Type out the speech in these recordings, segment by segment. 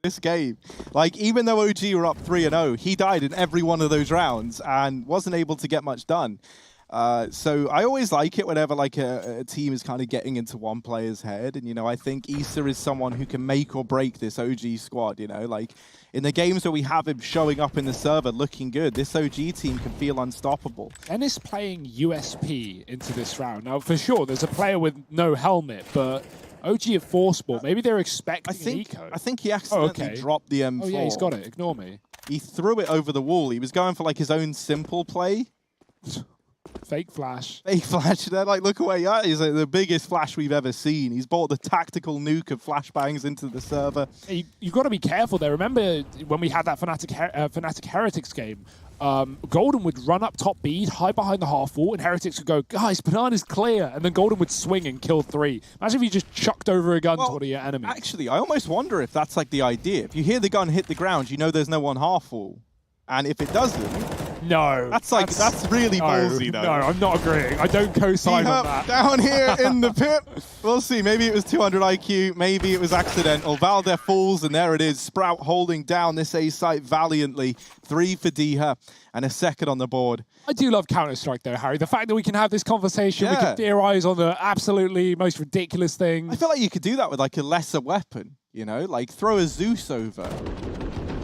this game. Like, even though OG were up 3-0, he died in every one of those rounds and wasn't able to get much done. So I always like it whenever like a team is kind of getting into one player's head. And, you know, I think Issa is someone who can make or break this OG squad, you know. Like, in the games where we have him showing up in the server looking good, this OG team can feel unstoppable. Ennis playing USP into this round. Now, for sure, there's a player with no helmet, but OG at Force Ball. Maybe they're expecting eco. I think he accidentally dropped the M4. Oh, yeah, he's got it. Ignore me. He threw it over the wall. He was going for like his own simple play. Fake flash. Fake flash. They're like, look away. That is like the biggest flash we've ever seen. He's brought the tactical nuke of flashbangs into the server. You've got to be careful there. Remember when we had that Fnatic Heretics game? Golden would run up top B, hide behind the half wall, and Heretics would go, guys, Banana's clear. And then Golden would swing and kill 3. Imagine if you just chucked over a gun to one of your enemies. Actually, I almost wonder if that's like the idea. If you hear the gun hit the ground, you know there's no one half wall. And if it doesn't, no, that's really ballsy, though. No, I'm not agreeing. I don't co-sign on that. Down here in the pit. We'll see. Maybe it was 200 IQ. Maybe it was accidental. Valder falls, and there it is. Sprout holding down this A site valiantly. 3 for Diha, and a second on the board. I do love Counter-Strike, though, Harry. The fact that we can have this conversation, we can theorize on the absolutely most ridiculous thing. I feel like you could do that with like a lesser weapon, you know? Like throw a Zeus over.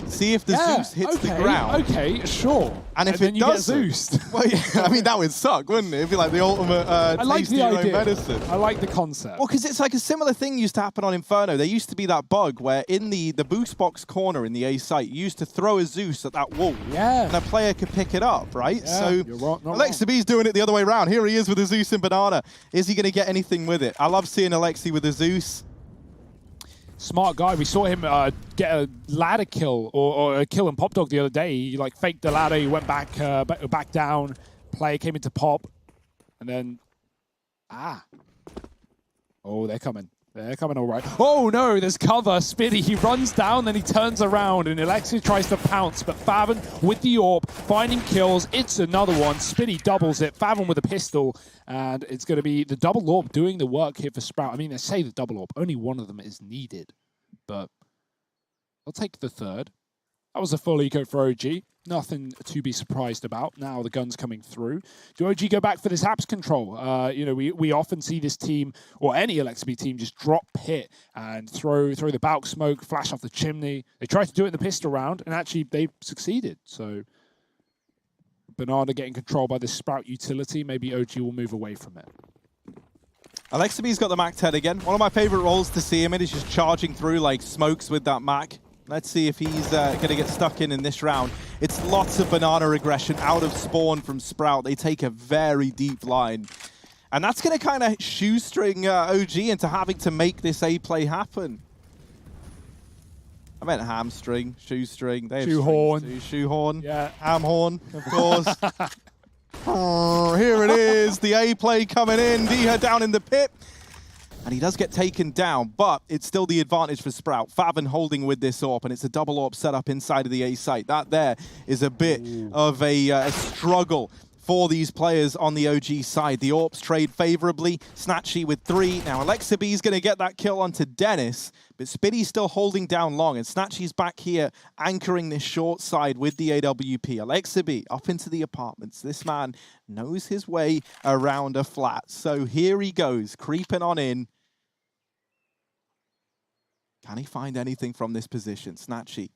See if the Zeus hits the ground. Okay, sure. And if it doesn't, get Zeused. Well, yeah, I mean, that would suck, wouldn't it? It'd be like the ultimate I like the idea. medicine. I like the concept. Well, because it's like a similar thing used to happen on Inferno. There used to be that bug where in the boost box corner in the A site, you used to throw a Zeus at that wall. Yeah. And a player could pick it up, right? Yeah, so Alexi B's doing it the other way around. Here he is with a Zeus and Banana. Is he going to get anything with it? I love seeing Alexi with a Zeus. Smart guy. We saw him get a ladder kill or a kill in Pop Dog the other day. He like faked the ladder. He went back down. Player came into Pop, and then oh, they're coming. They're coming all right. Oh no, there's cover. Spiddy, he runs down, then he turns around, and Alexi tries to pounce, but Favon with the AWP, finding kills. It's another one. Spiddy doubles it. Favon with a pistol, and it's going to be the double AWP doing the work here for Sprout. I mean, they say the double AWP. Only one of them is needed, but I'll take the third. That was a full eco for OG. Nothing to be surprised about. Now the gun's coming through. Do OG go back for this apps control? You know, we often see this team, or any LXB team, just drop pit and throw the bulk smoke, flash off the chimney. They tried to do it in the pistol round, and actually they succeeded. So Banana getting controlled by this Sprout utility. Maybe OG will move away from it. Alexabee's got the Mac 10 again. One of my favorite roles to see him in is just charging through like smokes with that Mac. Let's see if he's going to get stuck in this round. It's lots of Banana aggression out of spawn from Sprout. They take a very deep line. And that's going to kind of shoestring OG into having to make this A play happen. I meant hamstring, shoestring. They have shoehorn. Shoehorn. Yeah. Hamhorn, of course. Oh, here it is. The A play coming in. Diha down in the pit. And he does get taken down, but it's still the advantage for Sprout. Favon holding with this AWP, and it's a double AWP setup inside of the A site. That there is a bit of a struggle for these players on the OG side. The AWPs trade favorably. Snatchy with 3. Now Alexabe is going to get that kill onto Dennis, but Spiddy's still holding down long, and Snatchy's back here anchoring this short side with the AWP. Alexabe up into the apartments. This man knows his way around a flat. So here he goes, creeping on in. Can he find anything from this position? Snatchy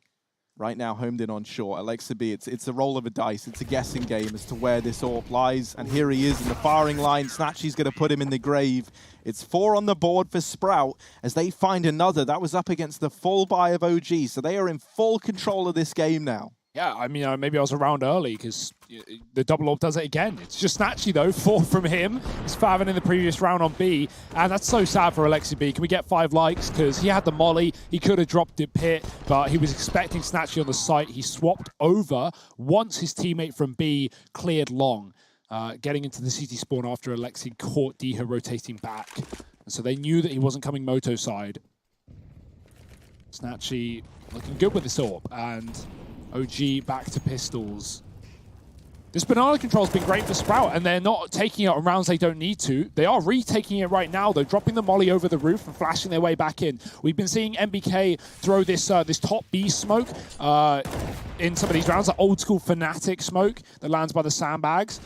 right now homed in on short. Alexabe, it's a roll of a dice. It's a guessing game as to where this AWP lies. And here he is in the firing line. Snatchy's going to put him in the grave. It's 4 on the board for Sprout as they find another. That was up against the full buy of OG. So they are in full control of this game now. Yeah, I mean, maybe I was around early because the double AWP does it again. It's just Snatchy, though. 4 from him. It's Favon in the previous round on B. And that's so sad for Alexi B. Can we get 5 likes? Because he had the molly. He could have dropped the pit, but he was expecting Snatchy on the site. He swapped over once his teammate from B cleared long, getting into the CT spawn after Alexi caught Diha rotating back. And so they knew that he wasn't coming moto side. Snatchy looking good with this AWP. And OG back to pistols. This banana control's been great for Sprout, and they're not taking it on rounds they don't need to. They are retaking it right now, though, dropping the molly over the roof and flashing their way back in. We've been seeing MBK throw this this top B smoke in some of these rounds, that old school Fnatic smoke that lands by the sandbags.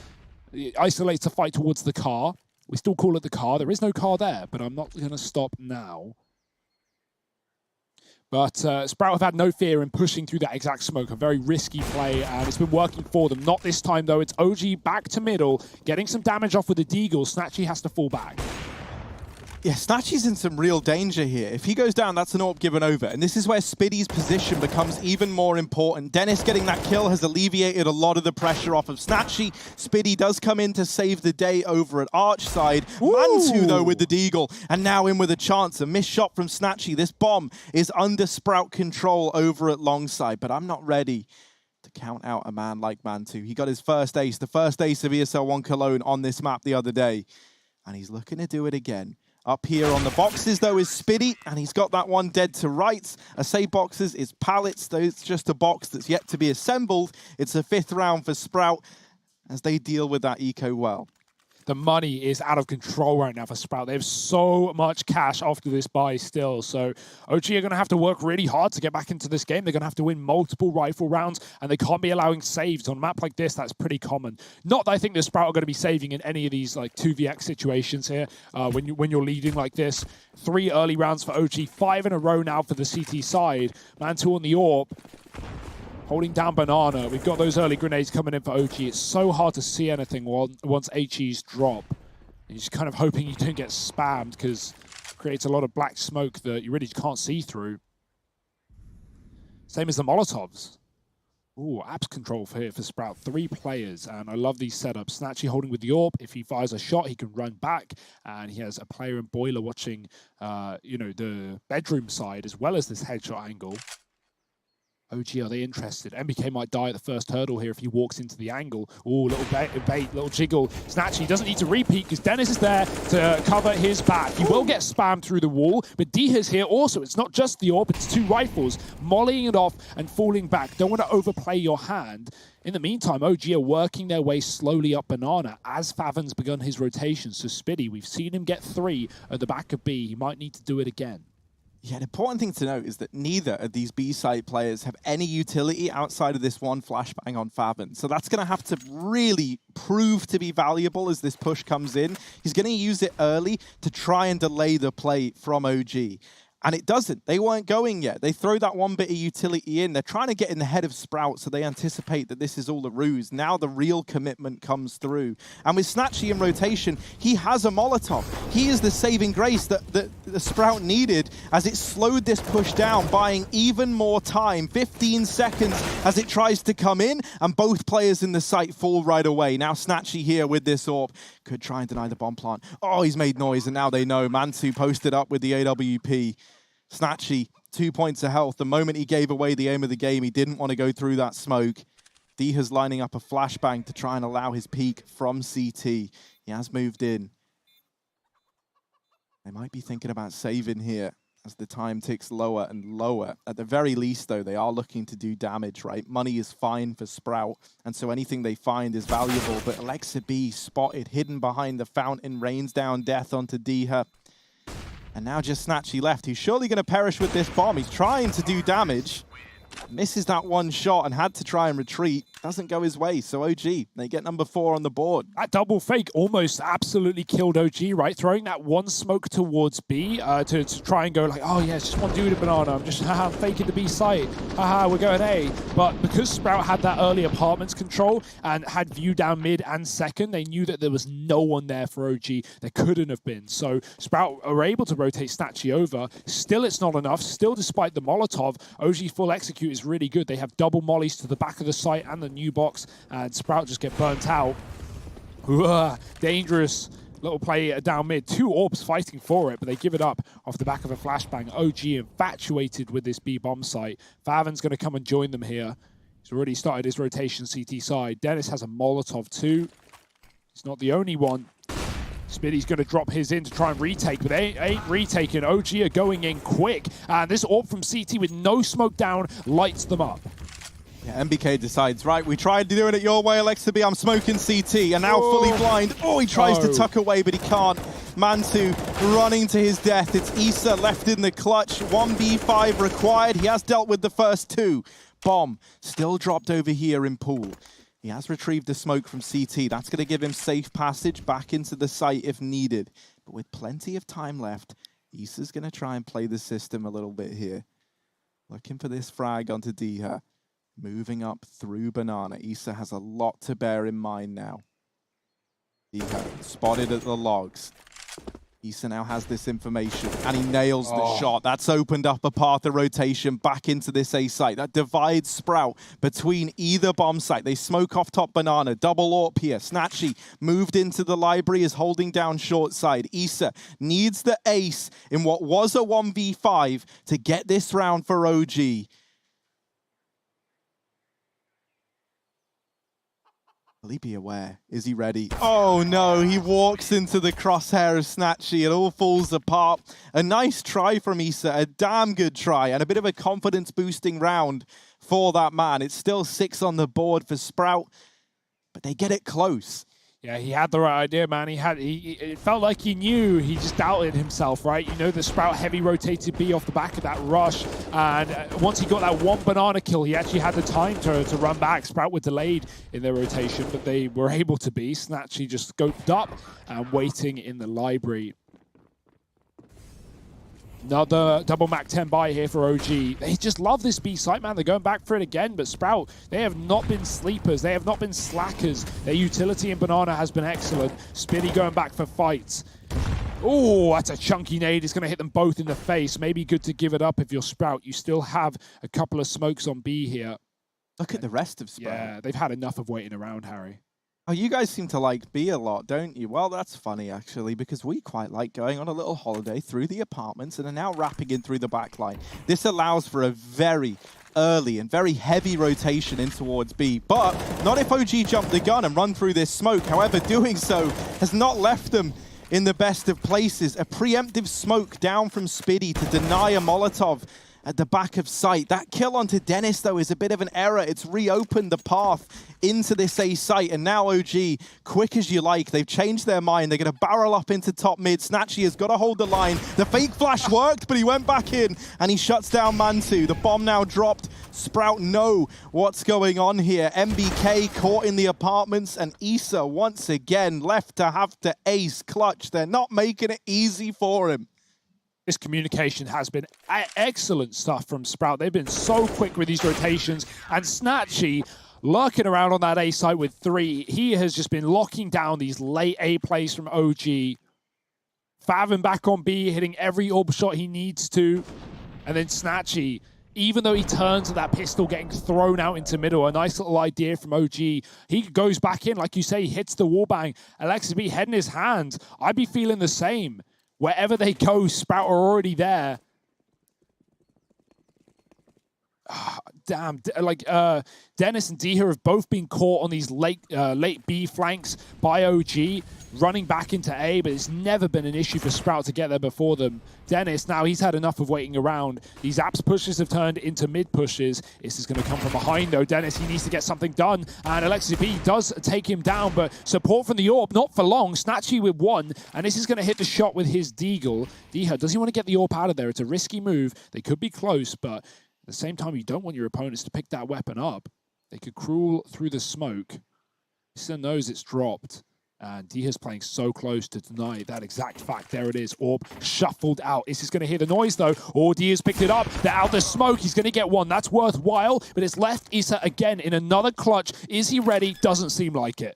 It isolates a fight towards the car. We still call it the car. There is no car there, but I'm not going to stop now. But Sprout have had no fear in pushing through that exact smoke. A very risky play, and it's been working for them. Not this time, though. It's OG back to middle, getting some damage off with the Deagle. Snatchy has to fall back. Yeah, Snatchy's in some real danger here. If he goes down, that's an AWP given over. And this is where Spiddy's position becomes even more important. Dennis getting that kill has alleviated a lot of the pressure off of Snatchy. Spiddy does come in to save the day over at Arch side. Mantu, though, with the Deagle. And now in with a chance. A missed shot from Snatchy. This bomb is under Sprout control over at Longside. But I'm not ready to count out a man like Mantu. He got his first ace, the first ace of ESL 1 Cologne on this map the other day. And he's looking to do it again. Up here on the boxes, though, is Spiddy, and he's got that one dead to rights. I say boxes, it's pallets, though it's just a box that's yet to be assembled. It's a 5th round for Sprout as they deal with that eco well. The money is out of control right now for Sprout. They have so much cash after this buy still. So OG are going to have to work really hard to get back into this game. They're going to have to win multiple rifle rounds, and they can't be allowing saves. On a map like this, that's pretty common. Not that I think the Sprout are going to be saving in any of these like 2vx situations here when you're leading like this. 3 early rounds for OG, 5 in a row now for the CT side. Mantu on the AWP. Holding down Banana. We've got those early grenades coming in for OG. It's so hard to see anything once HEs drop. And you're just kind of hoping you don't get spammed because it creates a lot of black smoke that you really can't see through. Same as the Molotovs. Ooh, apps control for Sprout. 3 players, and I love these setups. Snatchy holding with the AWP. If he fires a shot, he can run back, and he has a player in Boiler watching, the bedroom side as well as this headshot angle. OG, are they interested? MBK might die at the first hurdle here if he walks into the angle. Ooh, little bait, little jiggle. Snatchy doesn't need to repeat because Dennis is there to cover his back. He will get spammed through the wall, but Diha's here also. It's not just the AWP, it's 2 rifles, mollying it off and falling back. Don't want to overplay your hand. In the meantime, OG are working their way slowly up Banana as Favin's begun his rotation. So Spiddy, we've seen him get 3 at the back of B. He might need to do it again. Yeah, an important thing to note is that neither of these B-side players have any utility outside of this one flashbang on Favin. So that's going to have to really prove to be valuable as this push comes in. He's going to use it early to try and delay the play from OG. And it doesn't. They weren't going yet. They throw that one bit of utility in. They're trying to get in the head of Sprout, so they anticipate that this is all a ruse. Now the real commitment comes through. And with Snatchy in rotation, he has a Molotov. He is the saving grace that the Sprout needed as it slowed this push down, buying even more time. 15 seconds as it tries to come in, and both players in the site fall right away. Now Snatchy here with this AWP. Could try and deny the bomb plant. Oh, he's made noise, and now they know. Mantu posted up with the AWP. Snatchy, 2 points of health. The moment he gave away the aim of the game, he didn't want to go through that smoke. Diha's lining up a flashbang to try and allow his peek from CT. He has moved in. They might be thinking about saving here as the time ticks lower and lower. At the very least, though, they are looking to do damage, right? Money is fine for Sprout, and so anything they find is valuable. But Alexa B spotted, hidden behind the fountain, rains down death onto Diha. And now just Snatchy left. He's surely going to perish with this bomb. He's trying to do damage. Misses that one shot and had to try and retreat. Doesn't go his way, so OG, they get number 4 on the board. That double fake almost absolutely killed OG, right? Throwing that one smoke towards B to try and go like, oh yeah, it's just one dude at Banana. I'm just faking the B site. Haha, we're going A. But because Sprout had that early apartments control and had view down mid and second, they knew that there was no one there for OG. There couldn't have been. So Sprout are able to rotate Snatchy over. Still, it's not enough. Still, despite the Molotov, OG full execute is really good. They have double mollies to the back of the site and the new box, and Sprout just get burnt out. Dangerous little play down mid. 2 AWPs fighting for it, but they give it up off the back of a flashbang. OG infatuated with this B bomb site. Favin's going to come and join them here. He's already started his rotation CT side. Dennis has a Molotov too. He's not the only one. Spiddy's going to drop his in to try and retake, but they ain't retaking. OG are going in quick. And this AWP from CT with no smoke down lights them up. Yeah, MBK decides, right, we tried doing it your way, Alexa B, I'm smoking CT, and now fully blind. Oh, he tries to tuck away, but he can't. Mantu running to his death. It's Issa left in the clutch. 1v5 required. He has dealt with the first two. Bomb still dropped over here in pool. He has retrieved the smoke from CT. That's going to give him safe passage back into the site if needed. But with plenty of time left, Issa's going to try and play the system a little bit here. Looking for this frag onto Diha. Moving up through Banana. Issa has a lot to bear in mind now. Diha spotted at the logs. Issa now has this information, and he nails the shot. That's opened up a path of rotation back into this A site. That divides Sprout between either bomb site. They smoke off top Banana. Double AWP here. Snatchy moved into the library, is holding down short side. Issa needs the ace in what was a 1v5 to get this round for OG. Will he be aware? Is he ready? Oh no, he walks into the crosshair of Snatchy. It all falls apart. A nice try from Issa, a damn good try, and a bit of a confidence boosting round for that man. It's still 6 on the board for Sprout, but they get it close. Yeah, he had the right idea, man. It felt like he knew. He just doubted himself, right? You know, the Sprout heavy rotated B off the back of that rush. And once he got that one Banana kill, he actually had the time to run back. Sprout were delayed in their rotation, but they were able to be. Snatchy just scoped up and waiting in the library. Another double Mac 10 buy here for OG. They just love this B site, man. They're going back for it again, but Sprout, they have not been sleepers. They have not been slackers. Their utility in Banana has been excellent. Spitty going back for fights. Oh, that's a chunky nade. It's going to hit them both in the face. Maybe good to give it up if you're Sprout. You still have a couple of smokes on B here. Look at the rest of Sprout. Yeah, they've had enough of waiting around, Harry. Oh, you guys seem to like B a lot, don't you? Well, that's funny, actually, because we quite like going on a little holiday through the apartments and are now wrapping in through the back line. This allows for a very early and very heavy rotation in towards B, but not if OG jumped the gun and run through this smoke. However, doing so has not left them in the best of places. A preemptive smoke down from Spiddy to deny a Molotov at the back of sight. That kill onto Dennis, though, is a bit of an error. It's reopened the path into this A site, and now OG, quick as you like, they've changed their mind. They're going to barrel up into top mid. Snatchy has got to hold the line. The fake flash worked, but he went back in, and he shuts down Mantu. The bomb now dropped. Sprout know what's going on here. MBK caught in the apartments, and Issa once again left to have to ace clutch. They're not making it easy for him. This communication has been excellent stuff from Sprout. They've been so quick with these rotations. And Snatchy, lurking around on that A site with 3, he has just been locking down these late A plays from OG. Fathom back on B, hitting every orb shot he needs to. And then Snatchy, even though he turns to that pistol getting thrown out into middle, a nice little idea from OG. He goes back in, like you say, he hits the wallbang. Alexis B head in his hand. I'd be feeling the same. Wherever they go, Sprout are already there. Damn, like Dennis and Diha have both been caught on these late B flanks by OG, running back into A, but it's never been an issue for Sprout to get there before them. Dennis, now he's had enough of waiting around. These apps pushes have turned into mid pushes. This is going to come from behind, though. Dennis, he needs to get something done, and Alexis B does take him down, but support from the AWP, not for long. Snatchy with 1, and this is going to hit the shot with his Deagle. Diha, does he want to get the AWP out of there? It's a risky move. They could be close, but at the same time, you don't want your opponents to pick that weapon up. They could crawl through the smoke. He still knows it's dropped. And Diha's playing so close to deny that exact fact. There it is. Orb shuffled out. Is this going to hear the noise, though? Or Diha's picked it up. They're out the smoke. He's going to get 1. That's worthwhile. But it's left Issa again in another clutch. Is he ready? Doesn't seem like it.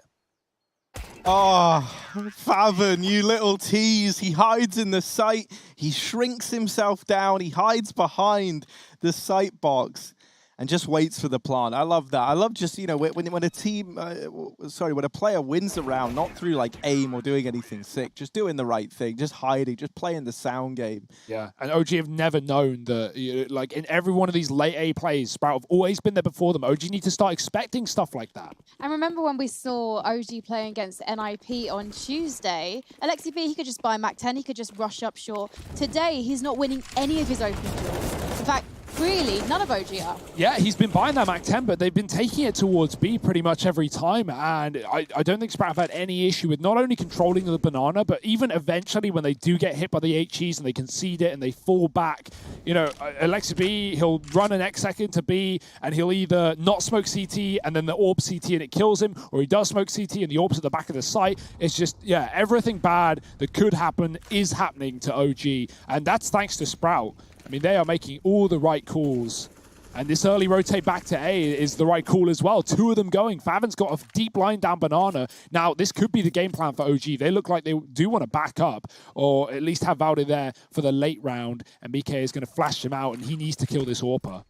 Oh, Faven, you little tease. He hides in the site. He shrinks himself down. He hides behind the sight box and just waits for the plant. I love that. I love just, you know, when a team, when a player wins a round, not through like aim or doing anything sick, just doing the right thing, just hiding, just playing the sound game. Yeah, and OG have never known that, like in every one of these late A plays, Sprout have always been there before them. OG need to start expecting stuff like that. And remember when we saw OG playing against NIP on Tuesday, Alexi B, he could just buy Mac 10, he could just rush up short. Today, he's not winning any of his opening duels. In fact, Really? None of OG are? Yeah, he's been buying that Mac 10, but they've been taking it towards B pretty much every time. And I don't think Sprout have had any issue with not only controlling the banana, but even eventually when they do get hit by the HEs and they concede it and they fall back, you know, Alexi B, he'll run an X second to B and he'll either not smoke CT and then the orb CT and it kills him, or he does smoke CT and the orb's at the back of the site. It's just, yeah, everything bad that could happen is happening to OG. And that's thanks to Sprout. I mean, they are making all the right calls. And this early rotate back to A is the right call as well. Two of them going. Favin's got a deep line down banana. Now, this could be the game plan for OG. They look like they do want to back up, or at least have Valde there for the late round. And BK is going to flash him out, and he needs to kill this AWPer.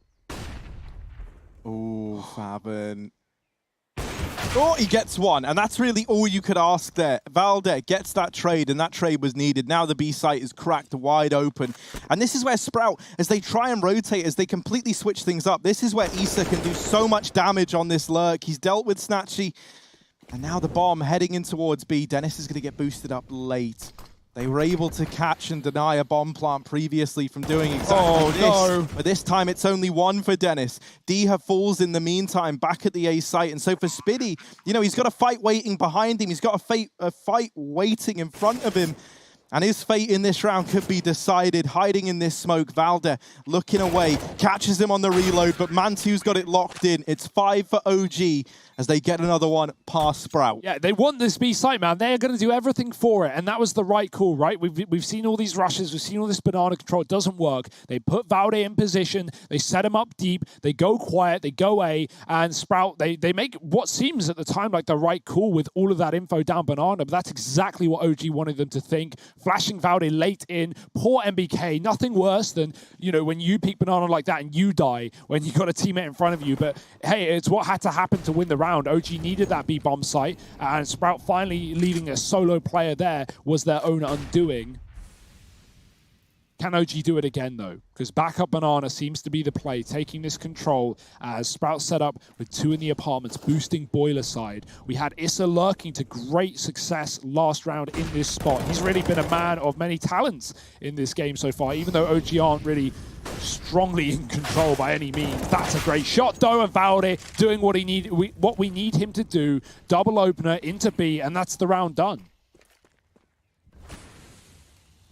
Oh, Favin. Oh, he gets one, and that's really all you could ask there. Valde gets that trade, and that trade was needed. Now the B site is cracked wide open. And this is where Sprout, as they try and rotate, as they completely switch things up, this is where Issa can do so much damage on this lurk. He's dealt with Snatchy, and now the bomb heading in towards B. Dennis is going to get boosted up late. They were able to catch and deny a bomb plant previously from doing exactly this. No. But this time it's only one for Dennis. Diha falls in the meantime back at the A site. And so for Spiddy, you know, he's got a fight waiting behind him. He's got a fight waiting in front of him. And his fate in this round could be decided. Hiding in this smoke, Valde looking away, catches him on the reload, but Mantu's got it locked in. It's 5 for OG as they get another one past Sprout. Yeah, they want this B site, man. They're going to do everything for it, and that was the right call, right? We've seen all these rushes. We've seen all this banana control. It doesn't work. They put Valde in position. They set him up deep. They go quiet. They go A, and Sprout, they make what seems at the time like the right call with all of that info down banana, but that's exactly what OG wanted them to think. Flashing Valde late in. Poor MBK. Nothing worse than, you know, when you peek banana like that and you die when you got a teammate in front of you. But hey, it's what had to happen to win the round. OG needed that B bomb site, and Sprout finally leaving a solo player there was their own undoing. Can OG do it again, though? Because backup banana seems to be the play, taking this control as Sprout set up with 2 in the apartments, boosting boiler side. We had Issa lurking to great success last round in this spot. He's really been a man of many talents in this game so far, even though OG aren't really strongly in control by any means. That's a great shot, though, of Valde doing what we need him to do. Double opener into B, and that's the round done.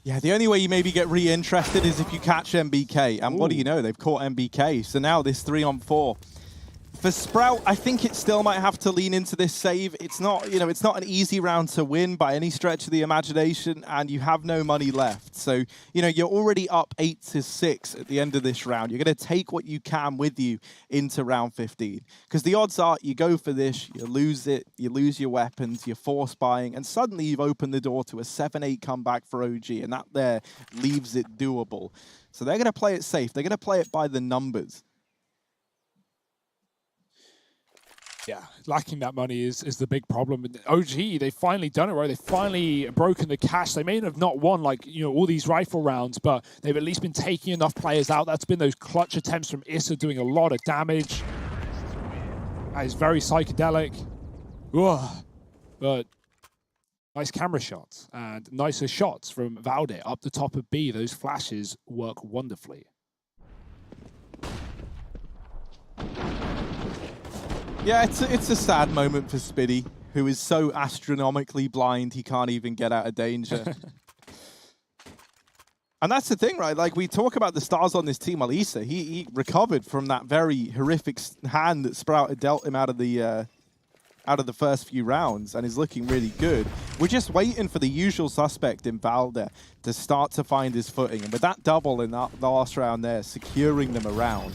Yeah, the only way you maybe get re-interested is if you catch MBK. And what do you know? They've caught MBK. So now this 3-on-4. For Sprout, I think it still might have to lean into this save. It's not, you know, it's not an easy round to win by any stretch of the imagination, and you have no money left. So, you know, you're already up 8-6 at the end of this round. You're going to take what you can with you into round 15. Because the odds are you go for this, you lose it, you lose your weapons, you're force buying, and suddenly you've opened the door to a 7-8 comeback for OG, and that there leaves it doable. So they're going to play it safe. They're going to play it by the numbers. Yeah, lacking that money is the big problem. And OG, they've finally done it right. They've finally broken the cash. They may have not won, like, you know, all these rifle rounds, but they've at least been taking enough players out. That's been those clutch attempts from Issa doing a lot of damage. That is very psychedelic. Ugh. But nice camera shots and nicer shots from Valde up the top of B. Those flashes work wonderfully. Yeah, it's a sad moment for Spiddy, who is so astronomically blind he can't even get out of danger. And that's the thing, right? Like, we talk about the stars on this team. Well, Issa, he recovered from that very horrific hand that Sprout had dealt him out of the first few rounds, and is looking really good. We're just waiting for the usual suspect in Valde to start to find his footing. And with that double in that last round there, securing them around,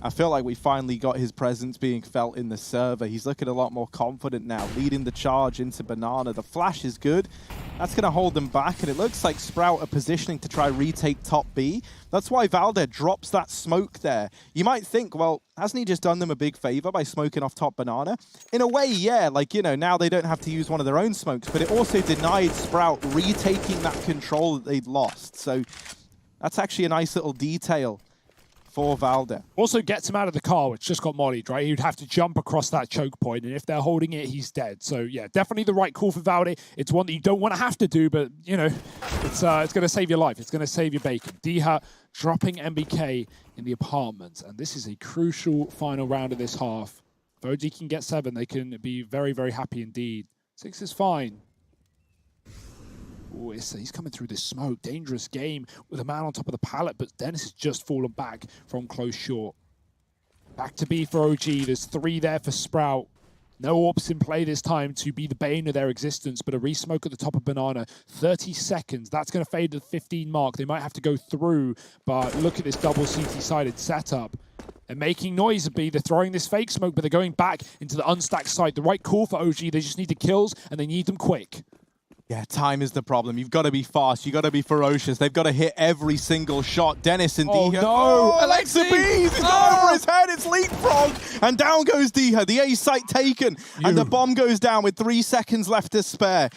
I feel like we finally got his presence being felt in the server. He's looking a lot more confident now, leading the charge into Banana. The flash is good. That's going to hold them back, and it looks like Sprout are positioning to try retake top B. That's why Valde drops that smoke there. You might think, well, hasn't he just done them a big favor by smoking off top Banana? In a way, yeah. Like, you know, now they don't have to use one of their own smokes, but it also denied Sprout retaking that control that they'd lost. So that's actually a nice little detail for Valde. Also gets him out of the car, which just got mollied, right? He would have to jump across that choke point, and if they're holding it, he's dead. So yeah, definitely the right call for Valde. It's one that you don't want to have to do, but you know, it's going to save your life. It's going to save your bacon. Diha dropping MBK in the apartment, and this is a crucial final round of this half. If OG can get 7, they can be very, very happy indeed. 6 is fine. Ooh, he's coming through this smoke. Dangerous game with a man on top of the pallet, but Dennis has just fallen back from close short. Back to B for OG. There's 3 there for Sprout. No orbs in play this time to be the bane of their existence, but a resmoke at the top of Banana. 30 seconds. That's going to fade to the 15 mark. They might have to go through, but look at this double CT-sided setup. They're making noise, B. They're throwing this fake smoke, but they're going back into the unstacked site. The right call for OG. They just need the kills, and they need them quick. Yeah, time is the problem. You've got to be fast. You've got to be ferocious. They've got to hit every single shot. Dennis and Diha. No! Alexa B's! It's over his head. It's leapfrog. And down goes Diha. The A site taken. And the bomb goes down with 3 seconds left to spare.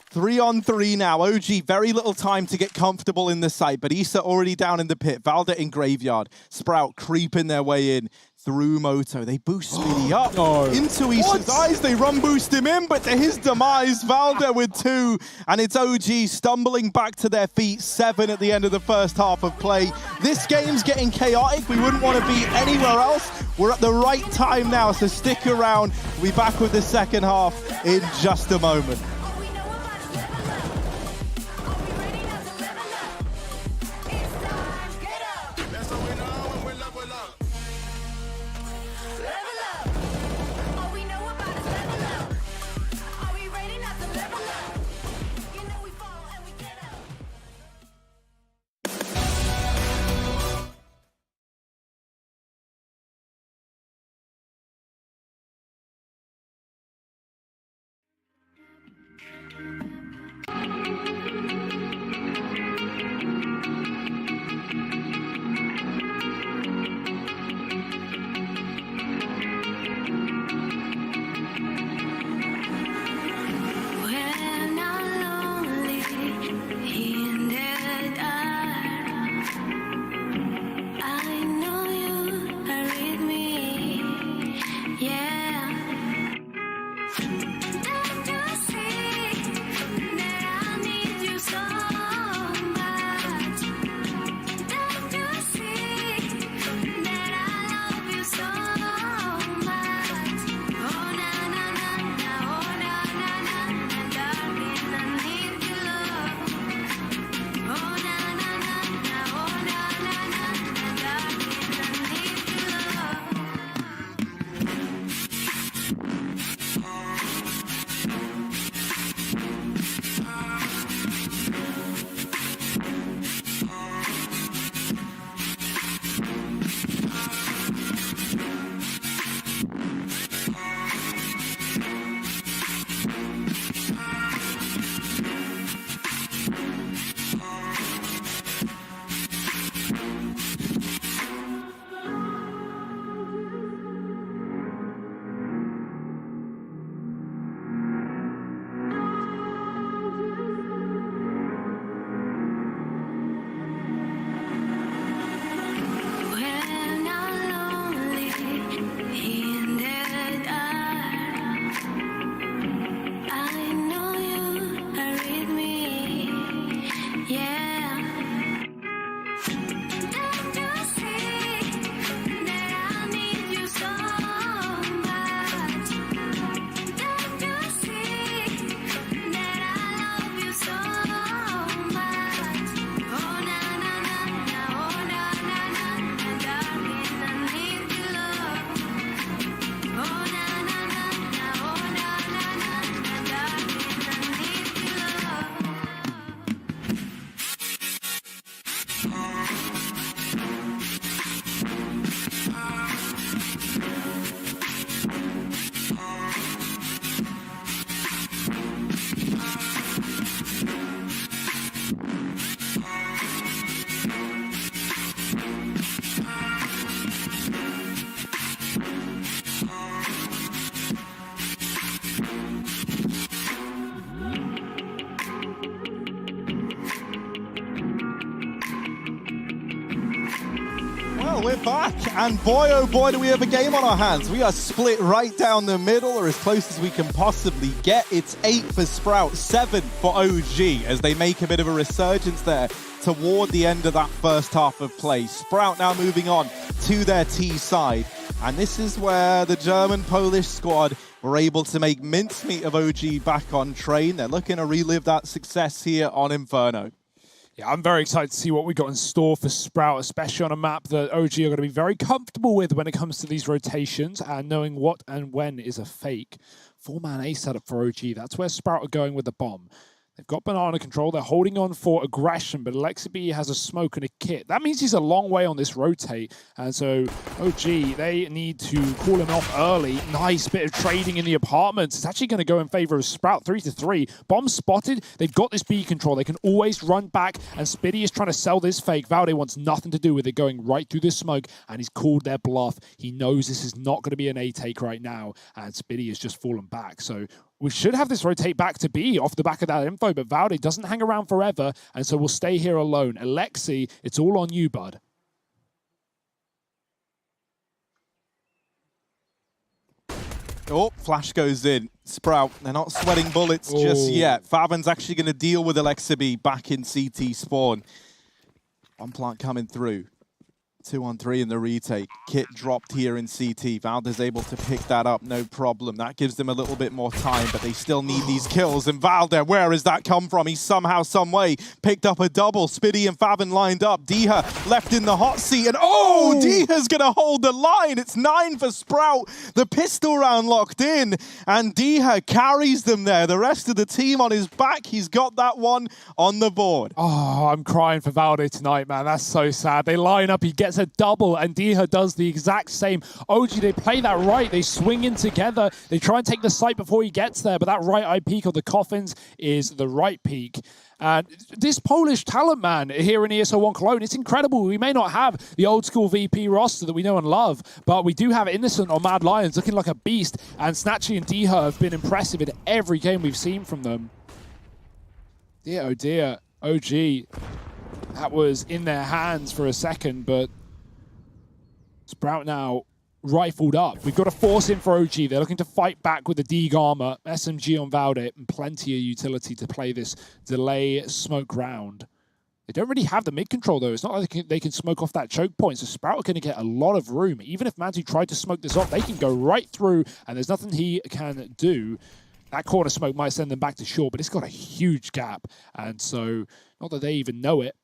3 on 3 now. OG, very little time to get comfortable in the site, but Issa already down in the pit. Valde in graveyard. Sprout creeping their way in through Moto. They boost Speedy up into Issa's eyes. They run boost him in, but to his demise, Valde with 2, and it's OG stumbling back to their feet. 7 at the end of the first half of play. This game's getting chaotic. We wouldn't want to be anywhere else. We're at the right time now, so stick around. We'll be back with the second half in just a moment. Well, we're back, and boy, oh boy, do we have a game on our hands. We are split right down the middle, or as close as we can possibly get. It's 8 for Sprout, 7 for OG, as they make a bit of a resurgence there toward the end of that first half of play. Sprout now moving on to their T side, and this is where the German-Polish squad were able to make mincemeat of OG back on train. They're looking to relive that success here on Inferno. Yeah, I'm very excited to see what we got in store for Sprout, especially on a map that OG are going to be very comfortable with when it comes to these rotations and knowing what and when is a fake. 4-man A setup for OG. That's where Sprout are going with the bomb. They've got banana control. They're holding on for aggression, but Alexi has a smoke and a kit. That means he's a long way on this rotate. And so OG, they need to call him off early. Nice bit of trading in the apartments. It's actually going to go in favor of Sprout, 3-3. Bomb spotted. They've got this B control. They can always run back, and Spitty is trying to sell this fake. Valde wants nothing to do with it, going right through the smoke, and he's called their bluff. He knows this is not going to be an A take right now, and Spitty has just fallen back. So we should have this rotate back to B off the back of that info, but Valde doesn't hang around forever, and so we'll stay here alone. Alexi, it's all on you, bud. Oh, flash goes in. Sprout, they're not sweating bullets just yet. Faven's actually going to deal with Alexi back in CT spawn. One plant coming through. 2-on-3 in the retake. Kit dropped here in CT. Valde's able to pick that up, no problem. That gives them a little bit more time, but they still need these kills. And Valde, where has that come from? He somehow, some way picked up a double. Spitty and Faven lined up. Diha left in the hot seat, and Diha's gonna hold the line. It's 9 for Sprout. The pistol round locked in, and Diha carries them there. The rest of the team on his back. He's got that one on the board. Oh, I'm crying for Valde tonight, man. That's so sad. They line up, he gets a double, and Diha does the exact same. OG, they play that right. They swing in together. They try and take the site before he gets there, but that right eye peak of the coffins is the right peak. And this Polish talent, man, here in ESL 1 Cologne, it's incredible. We may not have the old school VP roster that we know and love, but we do have Innocent on Mad Lions looking like a beast, and Snatchy and Diha have been impressive in every game we've seen from them. Dear, oh dear, OG, that was in their hands for a second, but Sprout now rifled up. We've got to force in for OG. They're looking to fight back with the Deeg armor, SMG on Valde, and plenty of utility to play this delay smoke round. They don't really have the mid control, though. It's not like they can smoke off that choke point, so Sprout are going to get a lot of room. Even if Mantu tried to smoke this off, they can go right through, and there's nothing he can do. That corner smoke might send them back to shore, but it's got a huge gap, and so, not that they even know it,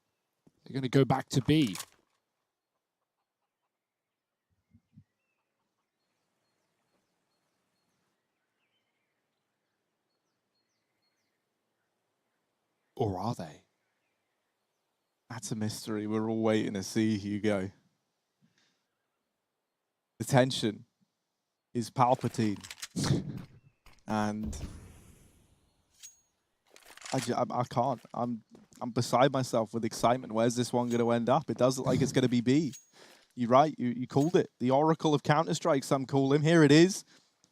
they're going to go back to B. Or are they? That's a mystery. We're all waiting to see, Hugo. The tension is Palpatine. And I can't. I'm beside myself with excitement. Where's this one going to end up? It does look like it's going to be B. You're right. You called it. The Oracle of Counter-Strike, some call him. Here it is.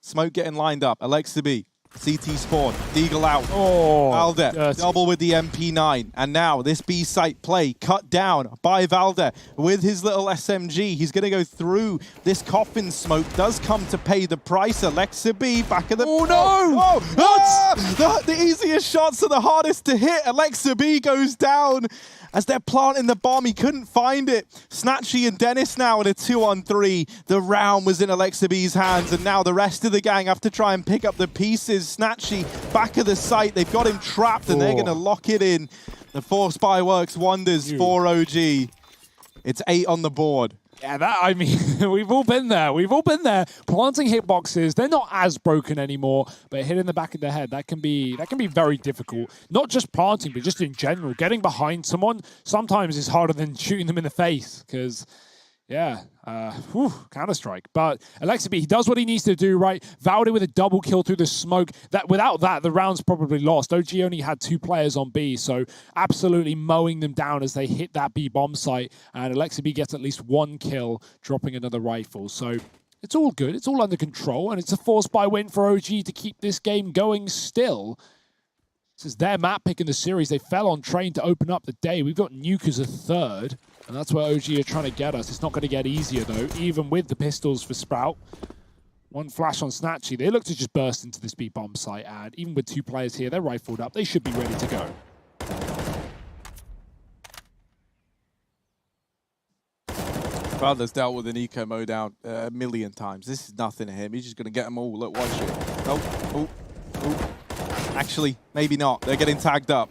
Smoke getting lined up. Alexi B. CT spawn, Deagle out, Valde, double with the MP9, and now this B site play cut down by Valde with his little SMG. He's going to go through this coffin smoke, does come to pay the price. Alexi B back at the... Oh no! What? The easiest shots are the hardest to hit. Alexi B goes down as they're planting the bomb. He couldn't find it. Snatchy and Dennis now in a 2-on-3. The round was in Alexi B's hands, and now the rest of the gang have to try and pick up the pieces. Snatchy back of the site. They've got him trapped, and they're going to lock it in. The Force Spy works wonders for OG. It's 8 on the board. Yeah, I mean, we've all been there. We've all been there. Planting hitboxes, they're not as broken anymore, but hitting the back of the head, that can be very difficult. Not just planting, but just in general. Getting behind someone sometimes is harder than shooting them in the face, because, yeah, Counter-Strike. But Alexi B, he does what he needs to do, right? Valde with a double kill through the smoke. Without that, the round's probably lost. OG only had 2 players on B, so absolutely mowing them down as they hit that B bomb site. And Alexi B gets at least 1 kill, dropping another rifle. So it's all good. It's all under control, and it's a force by win for OG to keep this game going still. This is their map pick in the series. They fell on Train to open up the day. We've got Nuke as a third, and that's where OG are trying to get us. It's not going to get easier, though, even with the pistols for Sprout. One flash on Snatchy. They look to just burst into this B-bomb site, and even with 2 players here, they're rifled up. They should be ready to go. Brother's dealt with an eco mode down a million times. This is nothing to him. He's just going to get them all. Look, watch it. Oh. Actually, maybe not. They're getting tagged up.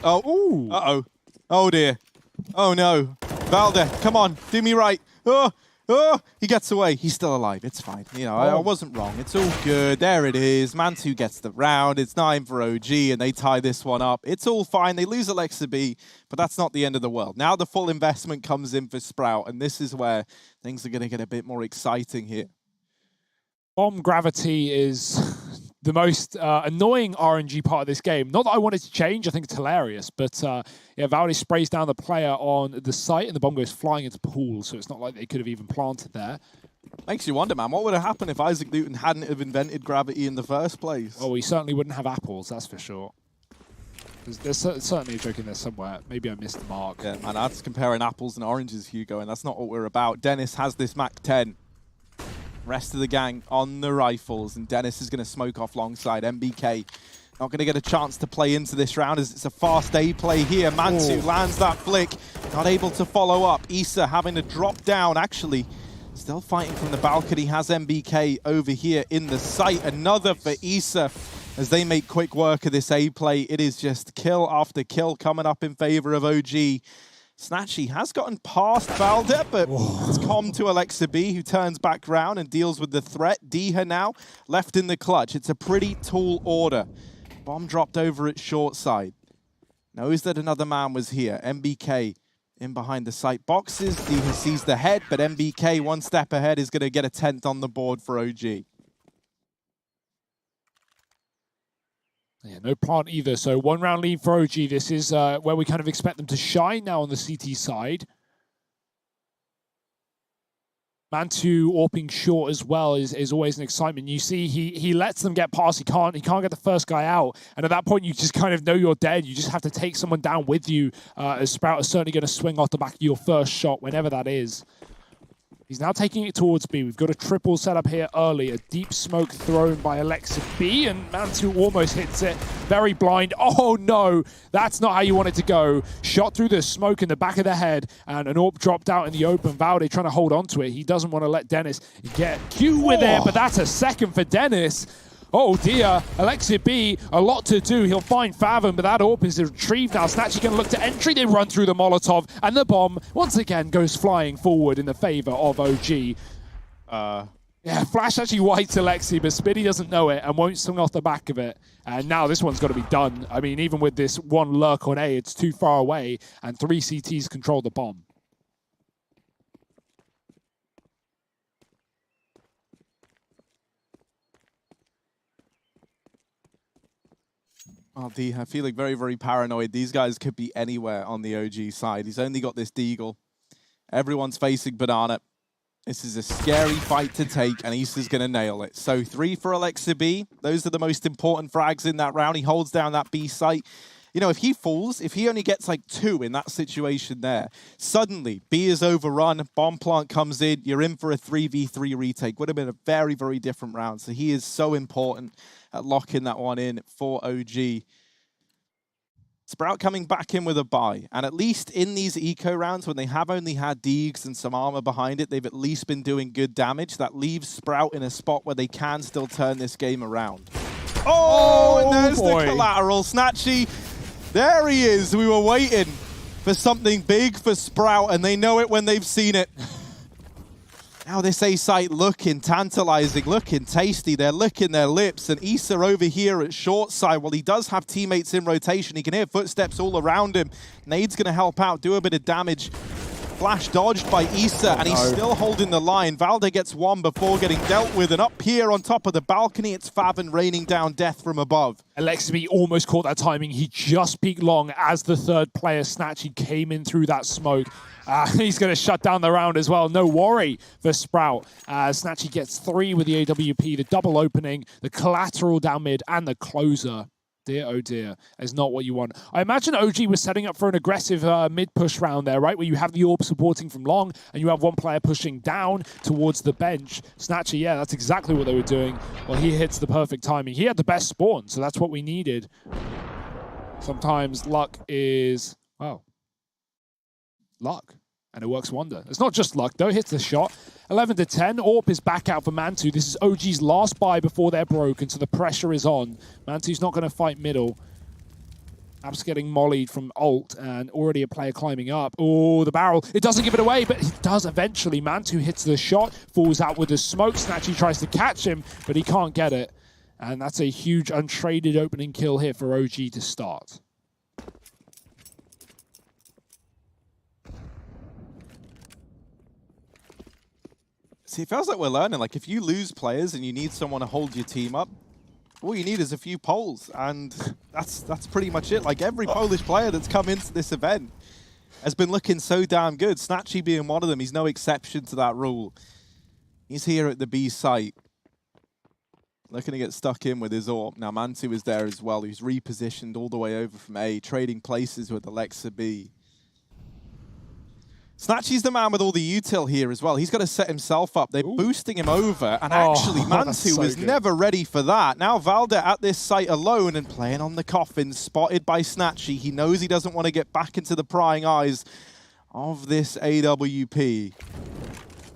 Oh, ooh. Uh-oh. Oh, dear. Oh, no. Valde, come on. Do me right. Oh, he gets away. He's still alive. It's fine. You know, I wasn't wrong. It's all good. There it is. Mantu gets the round. It's 9 for OG, and they tie this one up. It's all fine. They lose Alexa B, but that's not the end of the world. Now the full investment comes in for Sprout, and this is where things are going to get a bit more exciting here. Bomb gravity is the most annoying RNG part of this game. Not that I want it to change, I think it's hilarious, but yeah, Valde sprays down the player on the site and the bomb goes flying into pools, so it's not like they could have even planted there. Makes you wonder, man, what would have happened if Isaac Newton hadn't have invented gravity in the first place? Oh, he certainly wouldn't have apples, that's for sure. There's certainly a joke in there somewhere. Maybe I missed the mark. Yeah, man, that's comparing apples and oranges, Hugo, and that's not what we're about. Dennis has this Mac 10. Rest of the gang on the rifles, and Dennis is going to smoke off alongside MBK. Not going to get a chance to play into this round as it's a fast A play here. Mantu lands that flick, not able to follow up. Issa having to drop down, actually. Still fighting from the balcony, has MBK over here in the site. Another for Issa as they make quick work of this A play. It is just kill after kill coming up in favor of OG. Snatchy has gotten past Valde, but it's calm to Alexa B, who turns back round and deals with the threat. Diha now left in the clutch. It's a pretty tall order. Bomb dropped over at short side. Knows that another man was here. MBK in behind the site boxes. Diha sees the head, but MBK one step ahead is going to get a 10th on the board for OG. Yeah, no plant either. So 1 round lead for OG. This is where we kind of expect them to shine now on the CT side. Mantu AWPing short as well is always an excitement. You see he lets them get past. He can't get the first guy out. And at that point, you just kind of know you're dead. You just have to take someone down with you. As Sprout is certainly going to swing off the back of your first shot, whenever that is. He's now taking it towards B. We've got a triple set up here early. A deep smoke thrown by Alexa B, and Mantu almost hits it. Very blind. Oh no, that's not how you want it to go. Shot through the smoke in the back of the head, and an AWP dropped out in the open. Valde trying to hold on to it. He doesn't want to let Dennis get Q with it, but that's a second for Dennis. Oh dear, Alexa B, a lot to do. He'll find Fathom, but that AWP is retrieved now. Snatchy going to look to entry. They run through the Molotov, and the bomb, once again, goes flying forward in the favor of OG. Yeah, Flash actually whites Alexi, but Spiddy doesn't know it and won't swing off the back of it. And now this one's got to be done. I mean, even with this one lurk on A, it's too far away, and 3 CTs control the bomb. Oh, Diha feeling very, very paranoid. These guys could be anywhere on the OG side. He's only got this Deagle. Everyone's facing Banana. This is a scary fight to take, and Issa's going to nail it. So 3 for Alexa B. Those are the most important frags in that round. He holds down that B site. You know, if he falls, if he only gets like 2 in that situation there, suddenly B is overrun, bomb plant comes in, you're in for a 3v3 retake. Would have been a very, very different round. So he is so important at locking that one in for OG. Sprout coming back in with a buy, and at least in these eco rounds, when they have only had Deegs and some armor behind it, they've at least been doing good damage. That leaves Sprout in a spot where they can still turn this game around. Oh, and there's the collateral. Snatchy, there he is. We were waiting for something big for Sprout, and they know it when they've seen it. Now this A site looking tantalizing, looking tasty. They're licking their lips, and Issa over here at short side, well, he does have teammates in rotation. He can hear footsteps all around him. Nade's going to help out, do a bit of damage. Flash dodged by Issa, and he's still holding the line. Valde gets 1 before getting dealt with, and up here on top of the balcony, it's Favon raining down death from above. Alexi almost caught that timing. He just peeked long as the third player, Snatchy, came in through that smoke. He's going to shut down the round as well. No worry for Sprout. Snatchy gets 3 with the AWP, the double opening, the collateral down mid, and the closer. Dear, oh dear, is not what you want. I imagine OG was setting up for an aggressive mid-push round there, right? Where you have the orb supporting from long, and you have one player pushing down towards the bench. Snatcher, yeah, that's exactly what they were doing. Well, he hits the perfect timing. He had the best spawn, so that's what we needed. Sometimes luck is, well, luck. And it works wonder. It's not just luck, though. Hits the shot. 11 to 10. Orp is back out for Mantu. This is OG's last buy before they're broken, so the pressure is on. Mantu's not going to fight middle. App's getting mollied from ult, and already a player climbing up. Oh, the barrel. It doesn't give it away, but it does eventually. Mantu hits the shot, falls out with the smoke. Snatchy tries to catch him, but he can't get it. And that's a huge untraded opening kill here for OG to start. See, it feels like we're learning. Like, if you lose players and you need someone to hold your team up, all you need is a few Poles, and that's pretty much it. Like, every Polish player that's come into this event has been looking so damn good. Snatchy being one of them, he's no exception to that rule. He's here at the B site, looking to get stuck in with his AWP. Now, Mantu is there as well. He's repositioned all the way over from A, trading places with Alexa B. Snatchy's the man with all the util here as well. He's got to set himself up. They're boosting him over, and actually Mantu was never ready for that. Now Valde at this site alone and playing on the coffin, spotted by Snatchy. He knows he doesn't want to get back into the prying eyes of this AWP.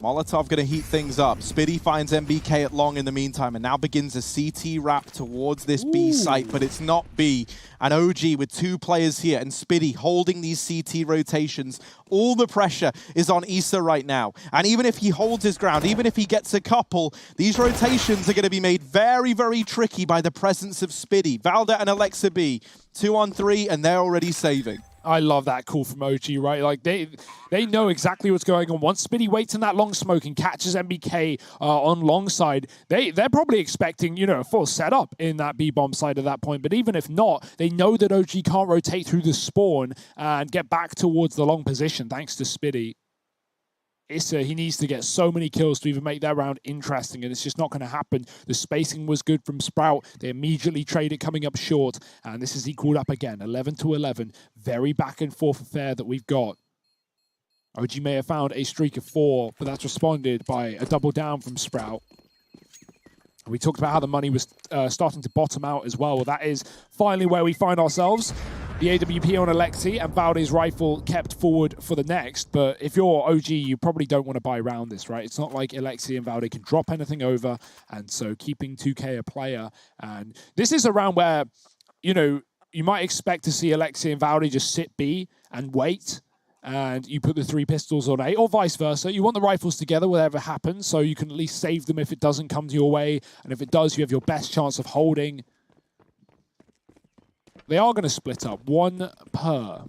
Molotov going to heat things up. Spiddy finds MBK at long in the meantime, and now begins a CT wrap towards this B site, but it's not B. And OG with two players here, and Spiddy holding these CT rotations. All the pressure is on Issa right now. And even if he holds his ground, even if he gets a couple, these rotations are going to be made very, very tricky by the presence of Spiddy. Valde and Alexa B, 2-on-3, and they're already saving. I love that call from OG, right? Like, they know exactly what's going on. Once Spiddy waits in that long smoke and catches MBK on long side, they're probably expecting, you know, a full setup in that B-bomb side at that point. But even if not, they know that OG can't rotate through the spawn and get back towards the long position, thanks to Spiddy. Issa, he needs to get so many kills to even make that round interesting, and it's just not going to happen. The spacing was good from Sprout. They immediately traded coming up short, and this is equaled up again, 11 to 11. Very back and forth affair that we've got. OG may have found a streak of 4, but that's responded by a double down from Sprout. We talked about how the money was starting to bottom out as well. Well, that is finally where we find ourselves. The AWP on Alexi and Valde's rifle kept forward for the next. But if you're OG, you probably don't want to buy around this, right? It's not like Alexi and Valde can drop anything over. And so keeping 2K a player. And this is a round where, you know, you might expect to see Alexi and Valde just sit B and wait. And you put the 3 pistols on A, or vice versa. You want the rifles together, whatever happens, so you can at least save them if it doesn't come to your way. And if it does, you have your best chance of holding. They are going to split up, 1 per.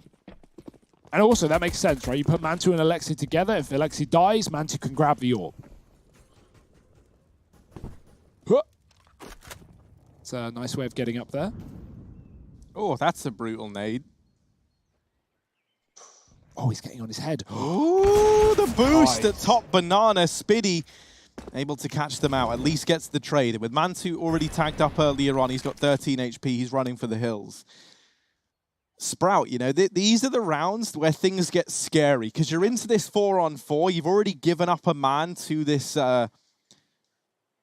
And also, that makes sense, right? You put Mantu and Alexi together. If Alexi dies, Mantu can grab the orb. It's a nice way of getting up there. Oh, that's a brutal nade. Oh, he's getting on his head. Oh, the boost at top banana. Spiddy able to catch them out, at least gets the trade. With Mantu already tagged up earlier on, he's got 13 HP, he's running for the hills. Sprout, you know, these are the rounds where things get scary, because you're into this 4-on-4, you've already given up a man to this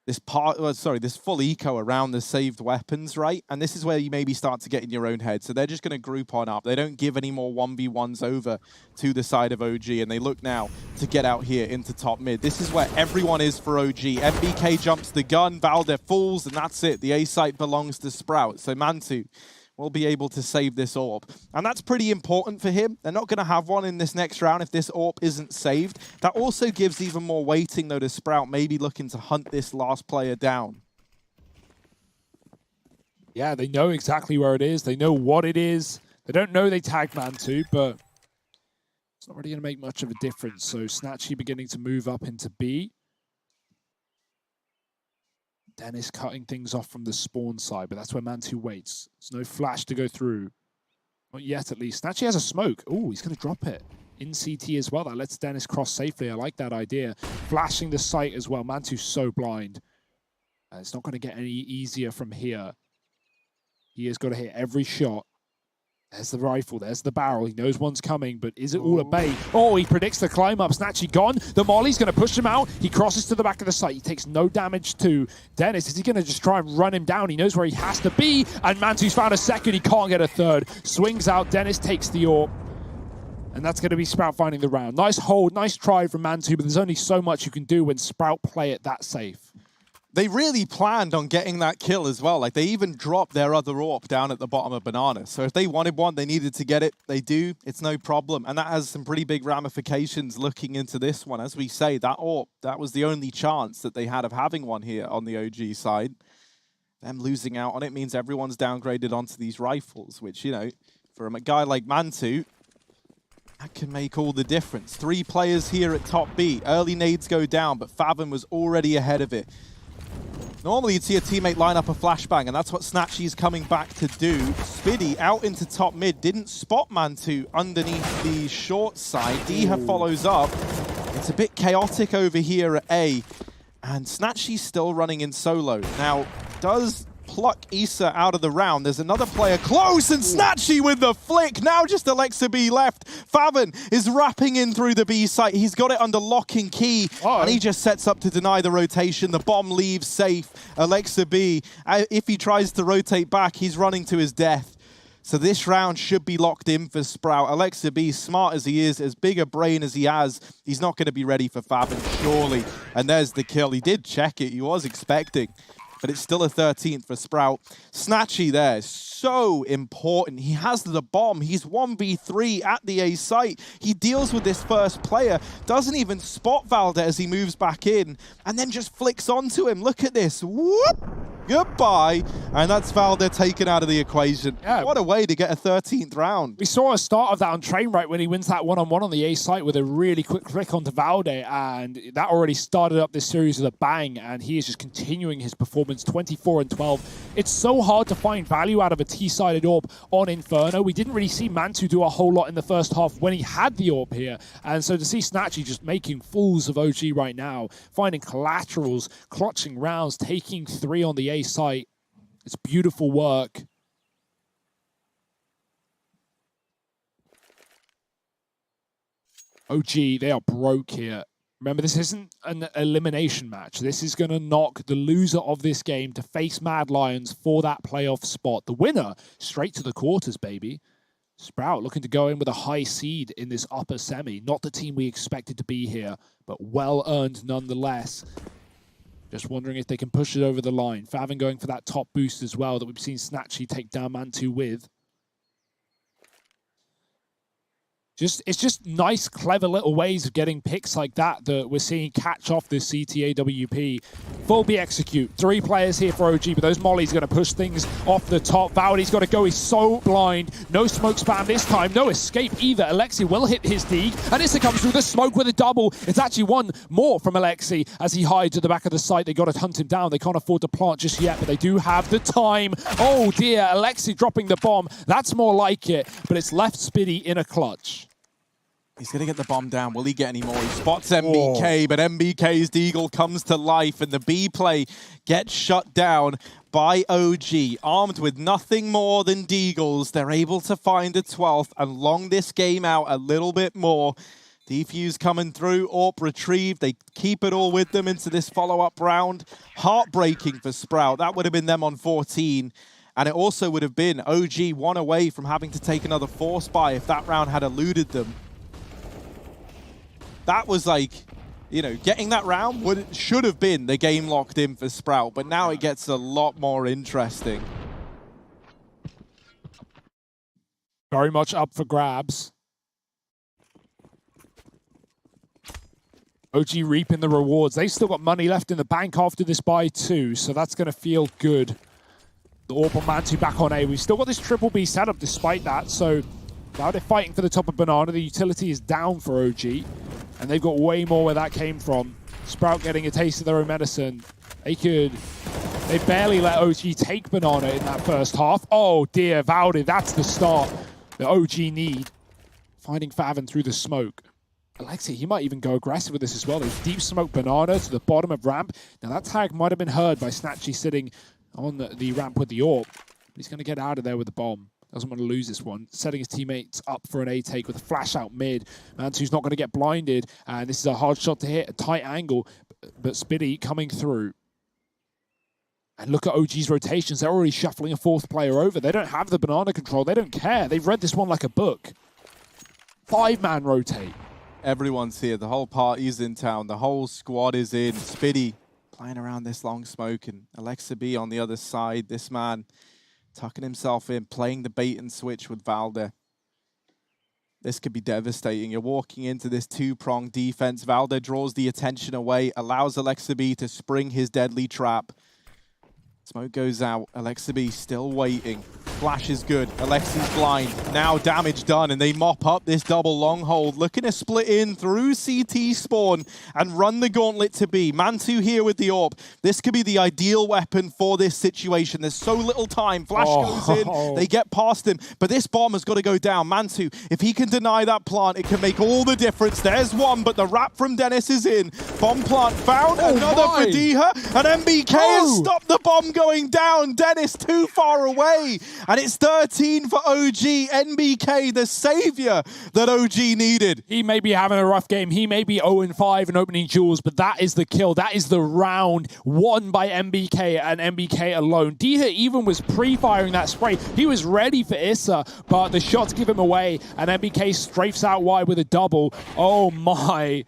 this full eco around the saved weapons, right? And this is where you maybe start to get in your own head. So they're just going to group on up. They don't give any more 1v1s over to the side of OG, and they look now to get out here into top mid. This is where everyone is for OG. MBK jumps the gun, Valde falls, and that's it. The A site belongs to Sprout. So Mantu will be able to save this orb. And that's pretty important for him. They're not going to have one in this next round if this orb isn't saved. That also gives even more weighting, though, to Sprout maybe looking to hunt this last player down. Yeah, they know exactly where it is. They know what it is. They don't know they tagged Mantu, but it's not really going to make much of a difference. So Snatchy beginning to move up into B. Dennis cutting things off from the spawn side, but that's where Mantu waits. There's no flash to go through. Not yet, at least. Snatchy has a smoke. Oh, he's going to drop it. In CT as well. That lets Dennis cross safely. I like that idea. Flashing the site as well. Mantu's so blind. It's not going to get any easier from here. He has got to hit every shot. There's the rifle, there's the barrel. He knows one's coming, but is it all a bait? Oh, he predicts the climb up. Snatchy gone. The molly's going to push him out. He crosses to the back of the site. He takes no damage to Dennis. Is he going to just try and run him down? He knows where he has to be. And Mantu's found a second. He can't get a third. Swings out. Dennis takes the AWP. And that's going to be Sprout finding the round. Nice hold, nice try from Mantu, but there's only so much you can do when Sprout play it that safe. They really planned on getting that kill as well. Like, they even dropped their other AWP down at the bottom of Banana. So if they wanted one, they needed to get it. They do. It's no problem. And that has some pretty big ramifications looking into this one. As we say, that AWP, that was the only chance that they had of having one here on the OG side. Them losing out on it means everyone's downgraded onto these rifles, which, you know, for a guy like Mantu, that can make all the difference. 3 players here at top B. Early nades go down, but Fathom was already ahead of it. Normally, you'd see a teammate line up a flashbang, and that's what Snatchy's coming back to do. Spiddy out into top mid, didn't spot Mantu underneath the short side. Diha follows up. It's a bit chaotic over here at A, and Snatchy's still running in solo. Now, does pluck Issa out of the round. There's another player close, and Snatchy with the flick. Now just Alexa B left. Favon is wrapping in through the B site. He's got it under lock and key, and he just sets up to deny the rotation. The bomb leaves safe. Alexa B, if he tries to rotate back, he's running to his death. So this round should be locked in for Sprout. Alexa B, smart as he is, as big a brain as he has, he's not going to be ready for Favon, surely. And there's the kill. He did check it. He was expecting. But it's still a 13th for Sprout. Snatchy there, so important. He has the bomb. He's 1v3 at the A site. He deals with this first player, doesn't even spot Valde as he moves back in, and then just flicks onto him. Look at this. Whoop! Goodbye. And that's Valde taken out of the equation. Yeah. What a way to get a 13th round. We saw a start of that on Trainwright when he wins that one-on-one on the A site with a really quick click onto Valde, and that already started up this series with a bang, and he is just continuing his performance, 24 and 12. It's so hard to find value out of a T-sided AWP on Inferno. We didn't really see Mantu do a whole lot in the first half when he had the AWP here, and so to see Snatchy just making fools of OG right now, finding collaterals, clutching rounds, taking 3 on the A site. It's beautiful work. OG, they are broke here. Remember, this isn't an elimination match. This is going to knock the loser of this game to face Mad Lions for that playoff spot. The winner, straight to the quarters, baby. Sprout looking to go in with a high seed in this upper semi. Not the team we expected to be here, but well-earned nonetheless. Just wondering if they can push it over the line. Favon going for that top boost as well that we've seen Snatchy take down Mantu with. It's just nice, clever little ways of getting picks like that that we're seeing catch off this CTAWP. Full B execute. 3 players here for OG, but those mollies going to push things off the top. Valdi's got to go. He's so blind. No smoke spam this time. No escape either. Alexi will hit his dig, and Issa comes through the smoke with a double. It's actually one more from Alexi as he hides at the back of the site. They got to hunt him down. They can't afford to plant just yet, but they do have the time. Oh dear, Alexi dropping the bomb. That's more like it, but it's left Spiddy in a clutch. He's going to get the bomb down. Will he get any more? He spots MBK, but MBK's Deagle comes to life, and the B play gets shut down by OG. Armed with nothing more than Deagles, they're able to find a 12th and long this game out a little bit more. Defuse coming through, AWP retrieved. They keep it all with them into this follow-up round. Heartbreaking for Sprout. That would have been them on 14. And it also would have been OG 1 away from having to take another force buy if that round had eluded them. That was like, you know, getting that round should have been the game locked in for Sprout, but now it gets a lot more interesting. Very much up for grabs. OG reaping the rewards. They've still got money left in the bank after this buy too, so that's going to feel good. The AWP on Mantu back on A. We've still got this triple B setup despite that, so now they're fighting for the top of Banana. The utility is down for OG, and they've got way more where that came from. Sprout getting a taste of their own medicine. They barely let OG take Banana in that first half. Oh dear, Valde, that's the start that OG need. Finding Favon through the smoke. Alexi, he might even go aggressive with this as well. There's deep smoke Banana to the bottom of ramp. Now that tag might have been heard by Snatchy sitting on the ramp with the AWP. He's going to get out of there with the bomb. Doesn't want to lose this one. Setting his teammates up for an A take with a flash out mid. Mantu's not going to get blinded. And this is a hard shot to hit, a tight angle. But Spitty coming through. And look at OG's rotations. They're already shuffling a fourth player over. They don't have the banana control. They don't care. They've read this one like a book. 5-man rotate. Everyone's here. The whole party's in town. The whole squad is in. Spitty playing around this long smoke. And Alexa B on the other side. This man tucking himself in, playing the bait and switch with Valde. This could be devastating. You're walking into this two-pronged defense. Valde draws the attention away, allows Alexa B to spring his deadly trap. Smoke goes out. Alexa B still waiting. Flash is good. Alexi's blind. Now damage done, and they mop up this double long hold. Looking to split in through CT spawn and run the gauntlet to B. Mantu here with the AWP. This could be the ideal weapon for this situation. There's so little time. Flash goes in. They get past him, but this bomb has got to go down. Mantu, if he can deny that plant, it can make all the difference. There's one, but the wrap from Dennis is in. Bomb plant found. Another for Diha, and MBK has stopped the bomb going down. Dennis too far away. And it's 13 for OG. NBK, the savior that OG needed. He may be having a rough game. He may be 0-5 and opening jewels, but that is the kill. That is the round won by MBK and MBK alone. Diha even was pre-firing that spray. He was ready for Issa, but the shots give him away, and MBK strafes out wide with a double. Oh my.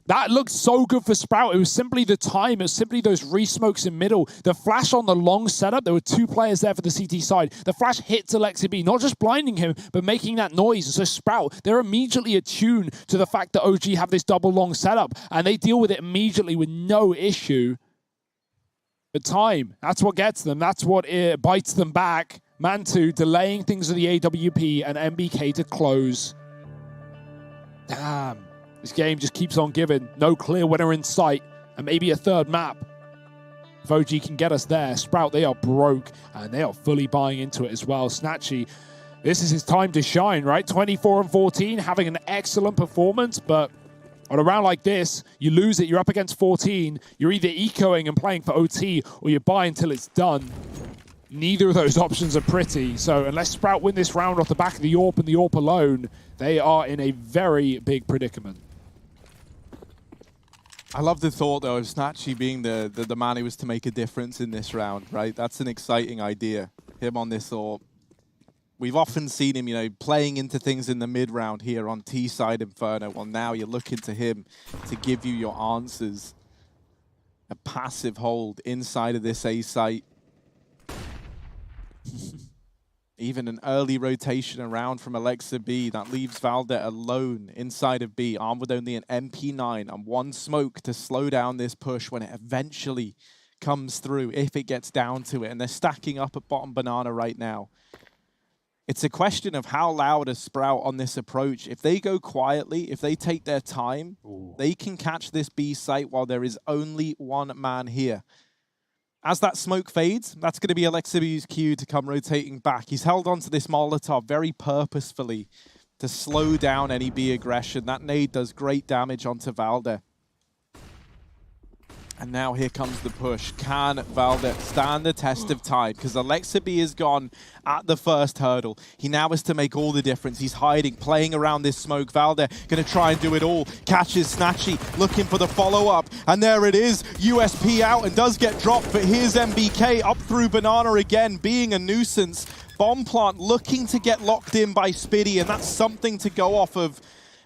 That looked so good for Sprout. It was simply the time. It was simply those re-smokes in middle. The flash on the long setup. There were 2 players there for the CT side. The flash hits Alexa B, not just blinding him, but making that noise. And so Sprout, they're immediately attuned to the fact that OG have this double long setup, and they deal with it immediately with no issue. But time, that's what gets them. That's what bites them back. Mantu delaying things with the AWP and MBK to close. Damn. This game just keeps on giving. No clear winner in sight. And maybe a third map. If OG can get us there. Sprout, they are broke. And they are fully buying into it as well. Snatchy, this is his time to shine, right? 24-14, having an excellent performance. But on a round like this, you lose it. You're up against 14. You're either ecoing and playing for OT, or you buy until it's done. Neither of those options are pretty. So unless Sprout win this round off the back of the AWP and the AWP alone, they are in a very big predicament. I love the thought, though, of Snatchy being the man who was to make a difference in this round, right? That's an exciting idea, him on this AWP. We've often seen him, you know, playing into things in the mid-round here on T-side Inferno. Well, now you're looking to him to give you your answers. A passive hold inside of this A site. Even an early rotation around from Alexa B. That leaves Valde alone inside of B, armed with only an MP9 and 1 smoke to slow down this push when it eventually comes through, if it gets down to it. And they're stacking up at bottom banana right now. It's a question of how loud is Sprout on this approach. If they go quietly, if they take their time, they can catch this B site while there is only 1 man here. As that smoke fades, that's going to be Alexa B's cue to come rotating back. He's held onto this Molotov very purposefully to slow down any B aggression. That nade does great damage onto Valde. And now here comes the push. Can Valde stand the test of time? Because Alexa B is gone at the first hurdle. He now has to make all the difference. He's hiding, playing around this smoke. Valde going to try and do it all. Catches Snatchy, looking for the follow-up. And there it is. USP out and does get dropped. But here's MBK up through banana again, being a nuisance. Bomb plant looking to get locked in by Spitty. And that's something to go off of.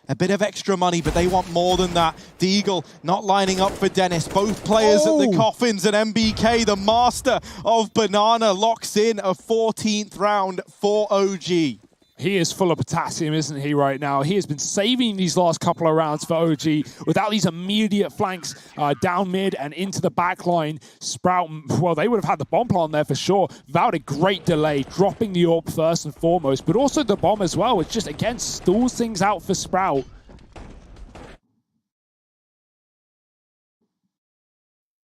A bit of extra money, but they want more than that. Deagle not lining up for Dennis. Both players at the coffins, and MBK, the master of banana, locks in a 14th round for OG. He is full of potassium, isn't he, right now? He has been saving these last couple of rounds for OG without these immediate flanks down mid and into the back line. Sprout, well, they would have had the bomb plant there for sure. Without a great delay, dropping the AWP first and foremost, but also the bomb as well, which just, again, stalls things out for Sprout.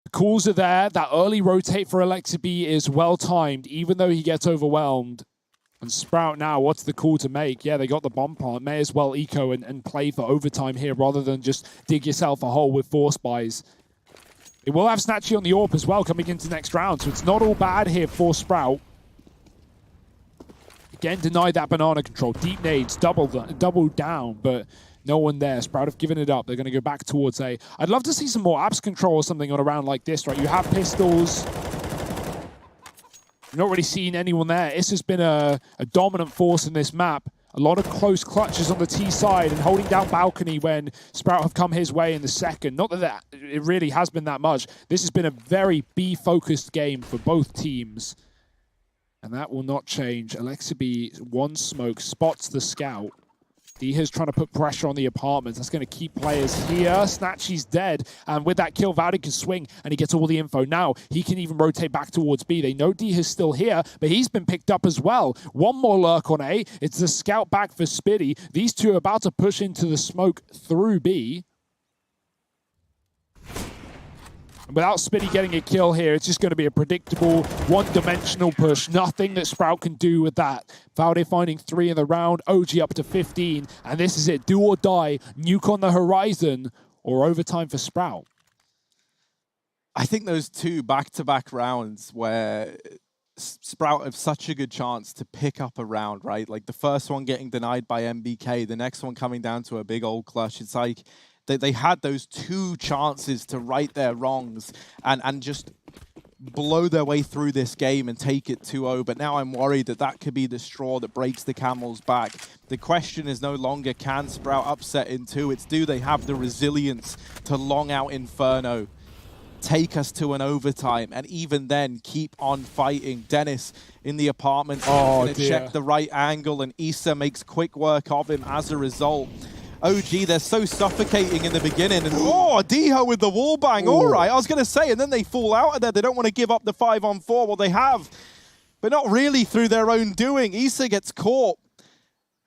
The calls are there. That early rotate for Alexa B is well-timed, even though he gets overwhelmed. And Sprout now, what's the call to make? Yeah, they got the bomb plant. May as well eco and play for overtime here rather than just dig yourself a hole with force buys. It will have Snatchy on the AWP as well coming into next round, so it's not all bad here for Sprout. Again, denied that banana control. Deep nades, double down, but no one there. Sprout have given it up. They're going to go back towards A. I'd love to see some more abs control or something on a round like this, right? You have pistols. You're not really seeing anyone there. It's just been a dominant force in this map. A lot of close clutches on the T side and holding down balcony when Sprout have come his way in the second. Not that it really has been that much. This has been a very B-focused game for both teams. And that will not change. Alexibi, one smoke, spots the scout. Diha's trying to put pressure on the apartments. That's going to keep players here. Snatchy's dead. And with that kill, Valdi can swing and he gets all the info. Now he can even rotate back towards B. They know Diha's still here, but he's been picked up as well. One more lurk on A. It's the scout back for Spitty. These two are about to push into the smoke through B. Without Spitty getting a kill here, it's just going to be a predictable, one-dimensional push. Nothing that Sprout can do with that. Valde finding 3 in the round, OG up to 15, and this is it. Do or die, nuke on the horizon, or overtime for Sprout. I think those two back-to-back rounds where Sprout have such a good chance to pick up a round, right? Like the first one getting denied by MBK, the next one coming down to a big old clutch. It's like they had those two chances to right their wrongs and just blow their way through this game and take it 2-0. But now I'm worried that that could be the straw that breaks the camel's back. The question is no longer can Sprout upset in 2. It's do they have the resilience to long out Inferno, take us to an overtime, and even then keep on fighting. Dennis in the apartment, going to check the right angle, and Issa makes quick work of him as a result. OG, they're so suffocating in the beginning. And Diha with the wall bang. All right, I was going to say, and then they fall out of there. They don't want to give up the 5-on-4. Well, they have, but not really through their own doing. Issa gets caught.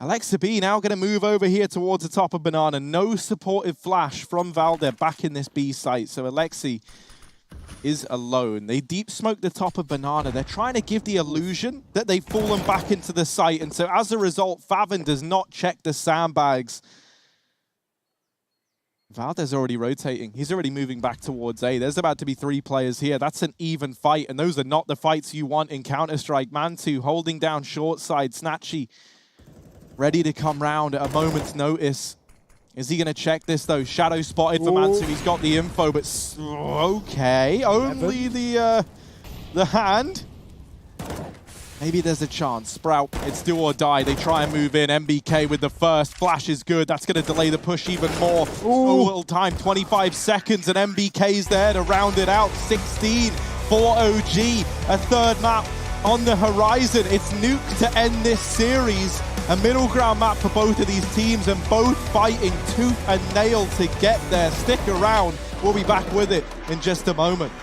Alexibi now going to move over here towards the top of Banana. No supportive flash from Valde back in this B site. So Alexi is alone. They deep smoke the top of Banana. They're trying to give the illusion that they've fallen back into the site. And so as a result, Favin does not check the sandbags. Valde's already rotating. He's already moving back towards A. There's about to be 3 players here. That's an even fight, and those are not the fights you want in Counter-Strike. Mantu holding down short side. Snatchy ready to come round at a moment's notice. Is he going to check this, though? Shadow spotted for Mantu. He's got the info, but okay. Only the hand. Maybe there's a chance. Sprout, it's do or die. They try and move in. MBK with the first. Flash is good. That's going to delay the push even more. So little time, 25 seconds, and MBK's there to round it out. 16 for OG. A third map on the horizon. It's nuke to end this series. A middle ground map for both of these teams, and both fighting tooth and nail to get there. Stick around. We'll be back with it in just a moment.